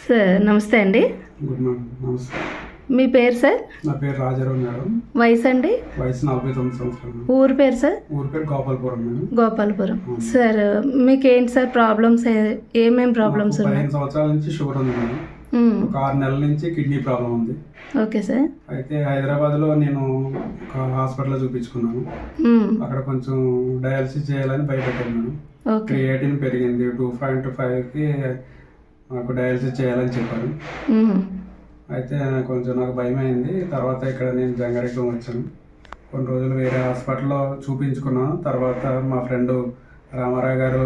Sir నమస్తే అండి. Good morning. నమస్తే. మీ పేరు సార్? నా పేరు రాజారావు మేడం. వయసు అండి? వయసు 49 సంవత్సరాలు. ఊరు పేరు సార్? ఊరి పేరు గోపాలపురం మేడం. గోపాలపురం. సార్ మీకు ఏంటి సార్ ప్రాబ్లమ్స్? ఏమేమి ప్రాబ్లమ్స్ ఉన్నాయి? 15 సంవత్సరాల నుంచి షుగర్ ఉంది మేడం. ఒక 6 నెలల నుంచి కిడ్నీ ప్రాబ్లం ఉంది. Okay sir. అయితే హైదరాబాద్లో నేను ఒక హాస్పిటల్లో చూపించుకున్నాను. అక్కడ కొంచెం డయాలసిస్ చేయాలని భయపెట్టాను మేడం. క్రియేటిన్ పెరిగింది 2.5కి. నాకు డయాలసిస్ చేయాలని చెప్పారు. అయితే కొంచెం నాకు భయం అయింది. తర్వాత ఇక్కడ నేను జంగారెడ్డి వచ్చాను. కొన్ని రోజులు వేరే హాస్పిటల్లో చూపించుకున్నాను. తర్వాత మా ఫ్రెండ్ రామారావు గారు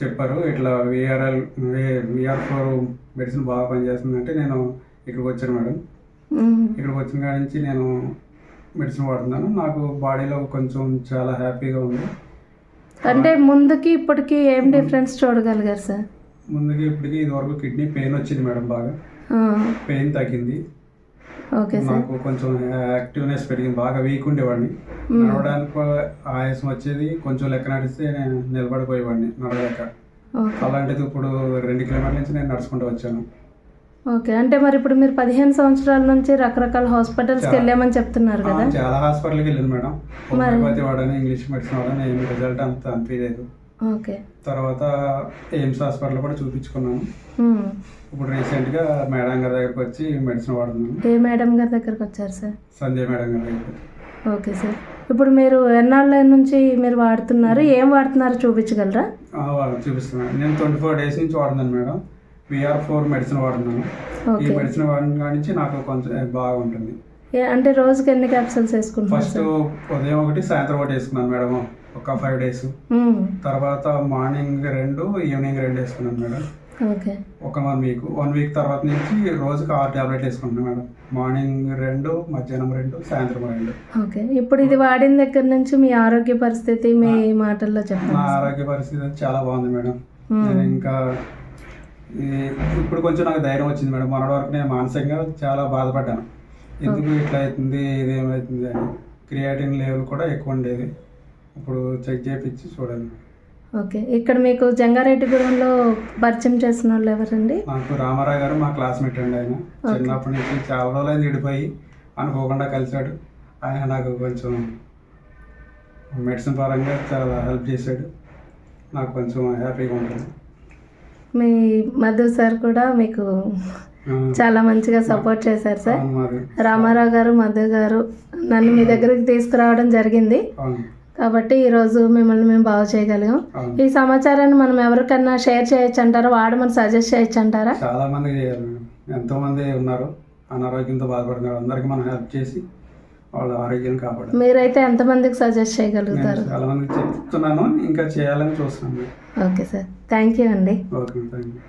చెప్పారు, ఇట్లా VR4 మెడిసిన్ బాగా పనిచేస్తుందంటే నేను ఇక్కడికి వచ్చాను మేడం. ఇక్కడికి వచ్చిన కాడి నుంచి నేను మెడిసిన్ వాడుతున్నాను. నాకు బాడీలో కొంచెం చాలా హ్యాపీగా ఉంది. అంటే ముందుకి ఇప్పటికి ఏం డిఫరెన్స్ చూడగలిగారు సార్? ముందుకి ఇప్పటికి ఇదివరకు కిడ్నీ పెయిన్ వచ్చింది మేడం. బాగా పెయిన్ తగ్గింది. Okay sir. నాకు కొంచెం యాక్టివ్నెస్ పెరిగింది. బాగా వీక్ ఉండేవాడిని. నడవడానికి ఆయాసం వచ్చేది. కొంచెం లెక్క నడిస్తే నేను నిలబడిపోయేవాడిని నడవలేక. అలాంటిది ఇప్పుడు 2 కిలోమీటర్ల నుంచి నేను నడుచుకుంటూ వచ్చాను. ఓకే. అంటే మరి ఇప్పుడు మీరు 15 సంవత్సరాల నుంచి రకరకాల హాస్పిటల్స్కి వెళ్ళామని చెప్తున్నారు కదా? చాలా హాస్పిటల్కి వెళ్ళాను మేడం. హోమియోపతి వాడని, ఇంగ్లీష్ మెడిసిన్ వాడని, ఏమి రిజల్ట్ అంత అనిపించలేదు. ఓకే. తర్వాత ఎయిమ్స్ హాస్పిటల్ కూడా చూపించుకున్నాను. ఇప్పుడు రీసెంట్గా మేడం గారి దగ్గరకు వచ్చి మెడిసిన్ వాడుతున్నాను. ఏ మేడం గారి దగ్గరకు వచ్చారు సార్? సంజయ్ మేడం గారి దగ్గర. Okay sir. ఇప్పుడు మీరు ఎన్నాళ్ళ నుంచి మీరు వాడుతున్నారు? ఏం వాడుతున్నారు చూపించగలరా? చూపిస్తున్నాను. నేను 24 డేస్ నుంచి వాడుతున్నాను మేడం. VR4 మెడిసిన్ వాడుతున్నాను. ఈ మెడిసిన్ వాడిన నుంచి నాకు కొంచెం బాగా ఉంటుంది. అంటే రోజుకి ఎన్ని క్యాప్సూల్స్ వేసుకుంటారు? ఫస్ట్ ఉదయం 1, సాయంత్రం 1 వేసుకున్నాను మేడం. ఒక 5 డేస్. తర్వాత మార్నింగ్ 2, ఈవినింగ్ 2 వేసుకున్నాను మేడం. ఓకే. ఒక 1 వీక్ తర్వాత నుంచి రోజుకి 6 టాబ్లెట్ వేసుకుంటున్నాను మేడం. మార్నింగ్ 2, మధ్యాహ్నం 2, సాయంత్రం 2. ఓకే. ఇప్పుడు ఇది వాడిన దగ్గర నుంచి మీ ఆరోగ్య పరిస్థితి మీ మాటల్లో చెప్పండి. నా ఆరోగ్య పరిస్థితి చాలా బాగుంది మేడం. నేను ఇంకా ఇప్పుడు కొంచెం నాకు ధైర్యం వచ్చింది మేడం. మొన్నటి వరకు నేను మానసికంగా చాలా బాధపడ్డాను. ఎందుకు ఇట్లా అవుతుంది, ఇదేమవుతుంది అని. క్రియాటిన్ లెవెల్ కూడా ఎక్కువ ఉండేది. ఇప్పుడు చెక్ చేయించి చూడండి. ఓకే. ఇక్కడ మీకు జంగారెడ్డిగూడెంలో పరిచయం చేసిన వాళ్ళు ఎవరండి? నాకు రామారావు గారు మా క్లాస్మేట్ అండి. ఆయన చిన్నప్పటి నుంచి చాలా రోజులు విడిపోయి అనుకోకుండా కలిశాడు. ఆయన నాకు కొంచెం మెడిసిన్ పరంగా చాలా హెల్ప్ చేశాడు. నాకు కొంచెం హ్యాపీగా ఉంటుంది. మీ మధు సార్ కూడా మీకు చాలా మంచిగా సపోర్ట్ చేశారు సార్. రామారావు గారు, మధు గారు నన్ను మీ దగ్గరికి తీసుకురావడం జరిగింది. కాబట్టి ఈరోజు మిమ్మల్ని మేము బాగు చేయగలిగాం. ఈ సమాచారాన్ని మనం ఎవరికన్నా షేర్ చేయొచ్చు అంటారా? వాడమని సజెస్ట్ చేయొచ్చు అంటారా? చాలా మంది చేయాలి. ఎంతో మంది ఉన్నారు అనారోగ్యంతో బాధపడుతున్నారు. అందరికి మనం హెల్ప్ చేసి వాళ్ళ ఆరోగ్యాన్ని కాపాడాలి. మీరైతే ఎంతమందికి సజెస్ట్ చేయగలుగుతారు? చాలా మందికి చెప్తున్నాను, ఇంకా చేయాలని చూస్తున్నాను. Okay sir. థ్యాంక్ యూ అండి. Okay, thank you.